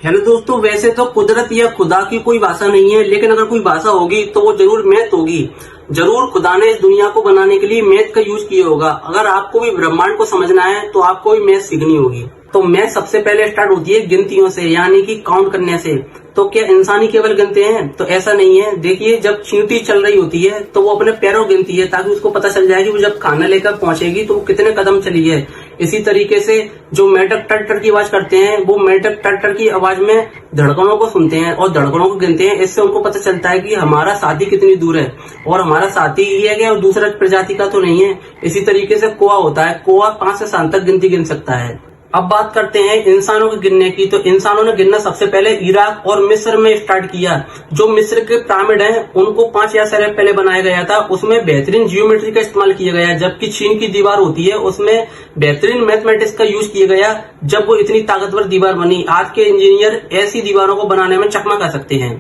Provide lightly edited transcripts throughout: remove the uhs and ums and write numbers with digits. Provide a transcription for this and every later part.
Hello दोस्तों, वैसे तो कुदरत या खुदा की कोई भाषा नहीं है, लेकिन अगर कोई भाषा होगी तो वो जरूर मैथ होगी। जरूर खुदा ने इस दुनिया को बनाने के लिए मैथ का यूज किया होगा। अगर आपको भी ब्रह्मांड को समझना है तो आपको भी मैथ सीखनी होगी। तो मैथ सबसे पहले स्टार्ट होती है गिनतियों से, यानी कि काउंट करने से। तो क्या इंसानी केवल गिनते हैं? तो ऐसा नहीं है। देखिए, जब चींटी चल रही होती है तो वो अपने पैरों गिनती है, ताकि उसको पता चल जाए कि वो जब खाना लेकर पहुंचेगी तो वो कितने कदम चली है। इसी तरीके से जो मेढक टर टर की आवाज करते हैं, वो मेढक टर टर की आवाज में धड़कनों को सुनते हैं और धड़कनों को गिनते हैं। इससे उनको पता चलता है कि हमारा साथी कितनी दूर है और हमारा साथी ये है कि और दूसरा प्रजाति का तो नहीं है। इसी तरीके से कौवा होता है, कौवा 5 से 7 तक गिनती गिन सकता है। अब बात करते हैं इंसानों के गिनने की। तो इंसानों ने गिनना सबसे पहले इराक और मिस्र में स्टार्ट किया। जो मिस्र के पिरामिड हैं उनको 5000 साल पहले बनाया गया था। उसमें बेहतरीन जियोमेट्री का इस्तेमाल किया गया, जबकि चीन की दीवार होती है उसमें बेहतरीन मैथमेटिक्स का यूज किया गया, जब वो इतनी ताकतवर दीवार बनी। आज के इंजीनियर ऐसी दीवारों को बनाने में चकमा खा सकते हैं।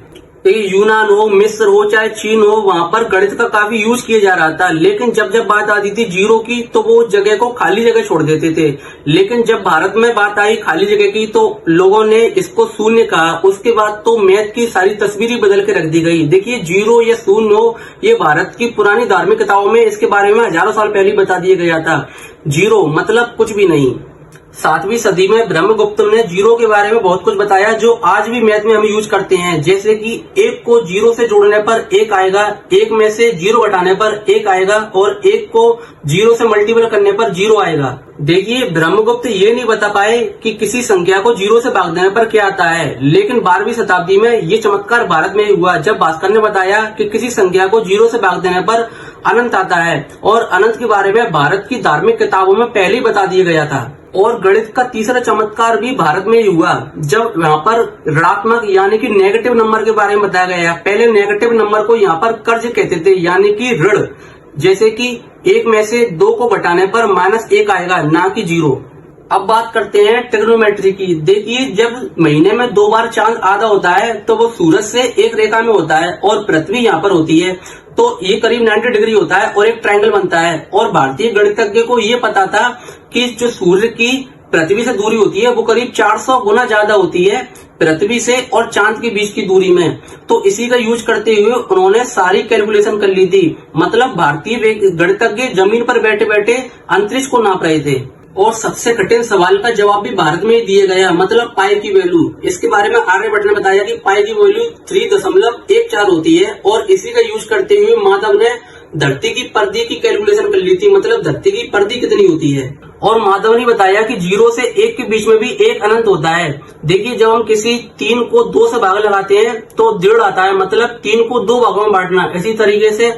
यूनान हो, मिस्र हो, चाहे चीन हो, वहां पर गणित का काफी यूज किया जा रहा था। लेकिन जब जब बात आती थी जीरो की तो वो जगह को खाली जगह छोड़ देते थे। लेकिन जब भारत में बात आई खाली जगह की तो लोगों ने इसको शून्य कहा। उसके बाद तो मैथ की सारी तस्वीर ही बदल के रख दी गई। देखिए, जीरो या शून्य हो, ये भारत की पुरानी धार्मिक किताबों में इसके बारे में हजारों साल पहले बता दिया गया था। जीरो मतलब कुछ भी नहीं। 7वीं सदी में ब्रह्मगुप्त ने जीरो के बारे में बहुत कुछ बताया, जो आज भी मैथ में हम यूज करते हैं। जैसे कि 1 को जीरो से जोड़ने पर 1 आएगा, 1 में से 0 घटाने पर 1 आएगा और 1 को 0 से मल्टीपल करने पर 0 आएगा। देखिए, ब्रह्मगुप्त ये नहीं बता पाए कि किसी संख्या को 0 से भाग देने पर क्या आता है, लेकिन 12वीं शताब्दी में ये चमत्कार भारत में हुआ, जब भास्कर ने बताया कि किसी संख्या को 0 से भाग देने पर अनंत आता है। और अनंत के बारे में भारत की धार्मिक किताबों में पहले ही बता दिया गया था। और गणित का तीसरा चमत्कार भी भारत में ही हुआ, जब यहाँ पर ऋणात्मक यानी कि नेगेटिव नंबर के बारे में बताया गया। पहले नेगेटिव नंबर को यहाँ पर कर्ज कहते थे, यानी कि ऋण। जैसे कि 1 में से 2 को घटाने पर -1 आएगा, ना कि 0। अब बात करते हैं ट्रिग्नोमेट्री की। देखिए, जब महीने में 2 बार चांद आधा होता है तो वो सूरज से एक रेखा में होता है और पृथ्वी यहाँ पर होती है, तो ये करीब 90 डिग्री होता है और एक ट्रायंगल बनता है। और भारतीय गणितज्ञ को ये पता था कि जो सूर्य की पृथ्वी से दूरी होती है वो करीब 400 गुना ज्यादा होती है पृथ्वी से और चांद के बीच की दूरी में। तो इसी का यूज करते हुए उन्होंने सारी कैलकुलेशन कर ली थी। मतलब भारतीय गणितज्ञ जमीन पर बैठे बैठे अंतरिक्ष को नाप रहे थे। और सबसे कठिन सवाल का जवाब भी भारत में ही दिया गया, मतलब पाई की वैल्यू। इसके बारे में आर्यभट्ट ने बताया कि पाई की वैल्यू 3.14 होती है। और इसी का यूज करते हुए माधव ने धरती की परिधि की कैलकुलेशन कर ली थी, मतलब धरती की परिधि कितनी होती है। और माधव ने बताया कि 0 से 1 के बीच में भी एक अनंत होता है। देखिए, जब हम किसी 3 को 2 से भाग लगाते हैं तो 1.5 आता है, मतलब 3 को 2 भागों में बांटना। इसी तरीके से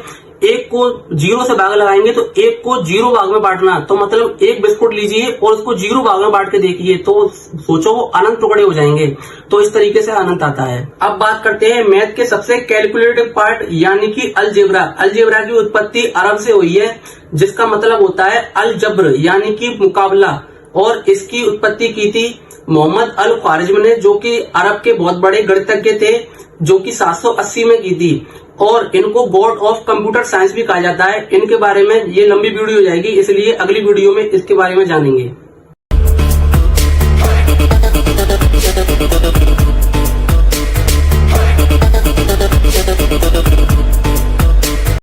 1 को 0 से भाग लगाएंगे तो 1 को 0 भाग में बांटना। तो मतलब 1 बिस्कुट लीजिए और उसको 0 भाग में बांट के देखिए, तो सोचो वो अनंत टुकड़े हो जाएंगे। तो इस तरीके से अनंत आता है। अब बात करते हैं मैथ के सबसे कैलकुलेटिव पार्ट, यानी कि अलजेब्रा। अलजेब्रा की उत्पत्ति अरब से हुई है, जिसका मतलब होता है अल जब्र, यानी कि मुकाबला। और इसकी उत्पत्ति की थी मोहम्मद अल ख्वारिज्मी ने, जो कि अरब के बहुत बड़े गणितज्ञ थे, जो कि 780 में की थी। और इनको गॉड ऑफ कंप्यूटर साइंस भी कहा जाता है। इनके बारे में ये लंबी वीडियो हो जाएगी, इसलिए अगली वीडियो में इसके बारे में जानेंगे।